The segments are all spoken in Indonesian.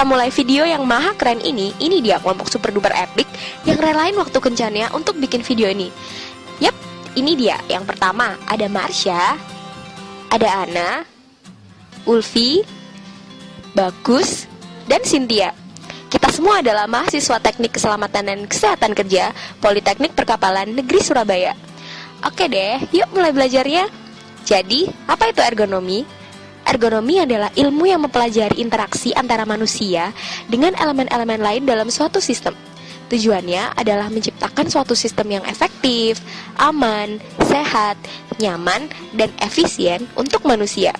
kita mulai video yang maha keren ini dia kelompok super duper epic yang relain waktu kencannya untuk bikin video ini. Yap, ini dia. Yang pertama, ada Marsha, ada Ana, Ulfi, Bagus, dan Cynthia. Kita semua adalah mahasiswa Teknik Keselamatan dan Kesehatan Kerja Politeknik Perkapalan Negeri Surabaya. Oke deh, yuk mulai belajarnya. Jadi, apa itu ergonomi? Ergonomi adalah ilmu yang mempelajari interaksi antara manusia dengan elemen-elemen lain dalam suatu sistem. Tujuannya adalah menciptakan suatu sistem yang efektif, aman, sehat, nyaman, dan efisien untuk manusia.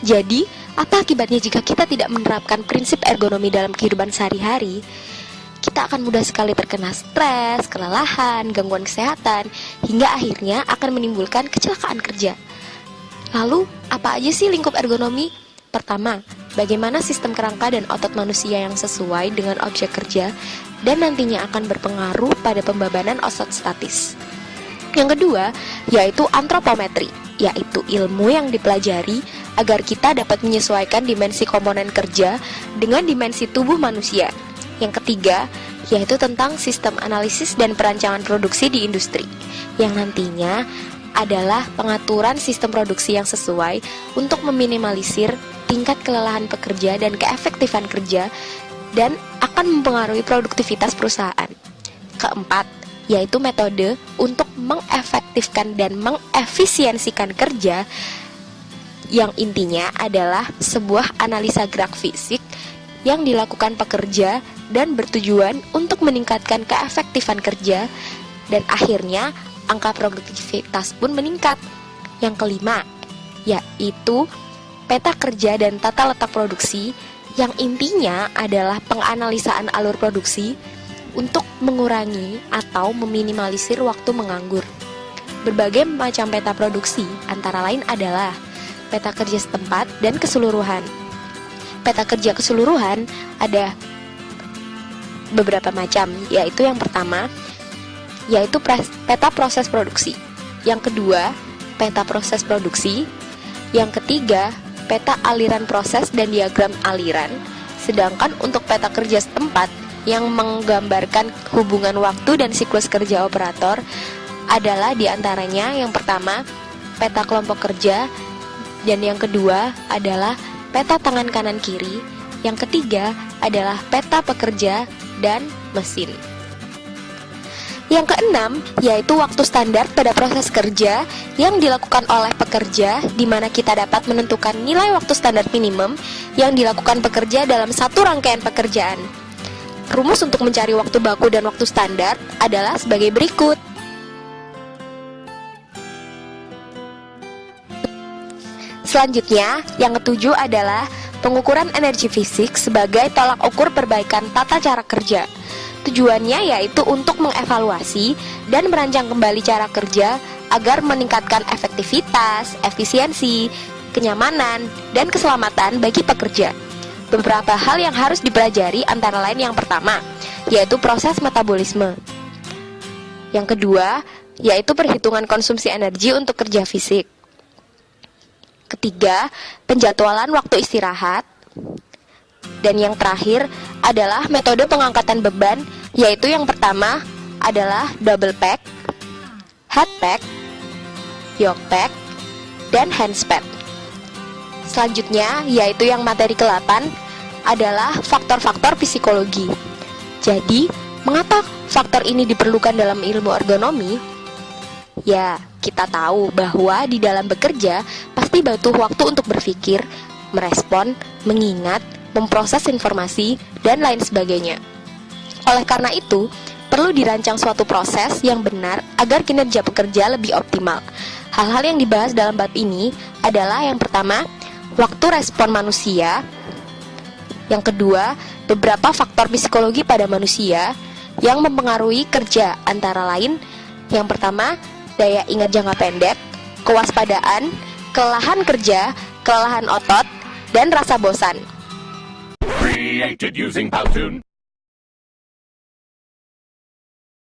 Jadi, apa akibatnya jika kita tidak menerapkan prinsip ergonomi dalam kehidupan sehari-hari? Kita akan mudah sekali terkena stres, kelelahan, gangguan kesehatan, hingga akhirnya akan menimbulkan kecelakaan kerja. Lalu, apa aja sih lingkup ergonomi? Pertama, bagaimana sistem kerangka dan otot manusia yang sesuai dengan objek kerja dan nantinya akan berpengaruh pada pembebanan otot statis. Yang kedua, yaitu antropometri, yaitu ilmu yang dipelajari agar kita dapat menyesuaikan dimensi komponen kerja dengan dimensi tubuh manusia. Yang ketiga, yaitu tentang sistem analisis dan perancangan produksi di industri, yang nantinya adalah pengaturan sistem produksi yang sesuai untuk meminimalisir tingkat kelelahan pekerja dan keefektifan kerja dan akan mempengaruhi produktivitas perusahaan. Keempat, yaitu metode untuk mengefektifkan dan mengefisiensikan kerja, yang intinya adalah sebuah analisa gerak fisik yang dilakukan pekerja dan bertujuan untuk meningkatkan keefektifan kerja dan akhirnya angka produktivitas pun meningkat. Yang kelima, yaitu peta kerja dan tata letak produksi, yang intinya adalah penganalisaan alur produksi untuk mengurangi atau meminimalisir waktu menganggur. Berbagai macam peta produksi antara lain adalah peta kerja setempat dan keseluruhan. Peta kerja keseluruhan ada beberapa macam, yaitu yang pertama, yaitu peta proses produksi. Yang kedua, peta proses produksi. Yang ketiga, peta aliran proses dan diagram aliran. Sedangkan untuk peta kerja setempat yang menggambarkan hubungan waktu dan siklus kerja operator adalah diantaranya yang pertama, peta kelompok kerja, dan yang kedua adalah peta tangan kanan kiri. Yang ketiga adalah peta pekerja dan mesin. Yang keenam, yaitu waktu standar pada proses kerja yang dilakukan oleh pekerja, di mana kita dapat menentukan nilai waktu standar minimum yang dilakukan pekerja dalam satu rangkaian pekerjaan. Rumus untuk mencari waktu baku dan waktu standar adalah sebagai berikut. Selanjutnya, yang ketujuh adalah pengukuran energi fisik sebagai tolak ukur perbaikan tata cara kerja. Tujuannya yaitu untuk mengevaluasi dan merancang kembali cara kerja agar meningkatkan efektivitas, efisiensi, kenyamanan, dan keselamatan bagi pekerja. Beberapa hal yang harus dipelajari antara lain yang pertama, yaitu proses metabolisme. Yang kedua, yaitu perhitungan konsumsi energi untuk kerja fisik. Ketiga, penjadwalan waktu istirahat. Dan yang terakhir adalah metode pengangkatan beban, yaitu yang pertama adalah double pack, head pack, yoke pack, dan hands pack. Selanjutnya, yaitu yang materi ke-8 adalah faktor-faktor psikologi. Jadi, mengapa faktor ini diperlukan dalam ilmu ergonomi? Ya, kita tahu bahwa di dalam bekerja pasti butuh waktu untuk berpikir, merespon, mengingat, memproses informasi, dan lain sebagainya. Oleh karena itu, perlu dirancang suatu proses yang benar agar kinerja pekerja lebih optimal. Hal-hal yang dibahas dalam bab ini adalah yang pertama, waktu respon manusia. Yang kedua, beberapa faktor psikologi pada manusia yang mempengaruhi kerja, antara lain yang pertama, daya ingat jangka pendek, kewaspadaan, kelelahan kerja, kelelahan otot, dan rasa bosan. Created using Powtoon.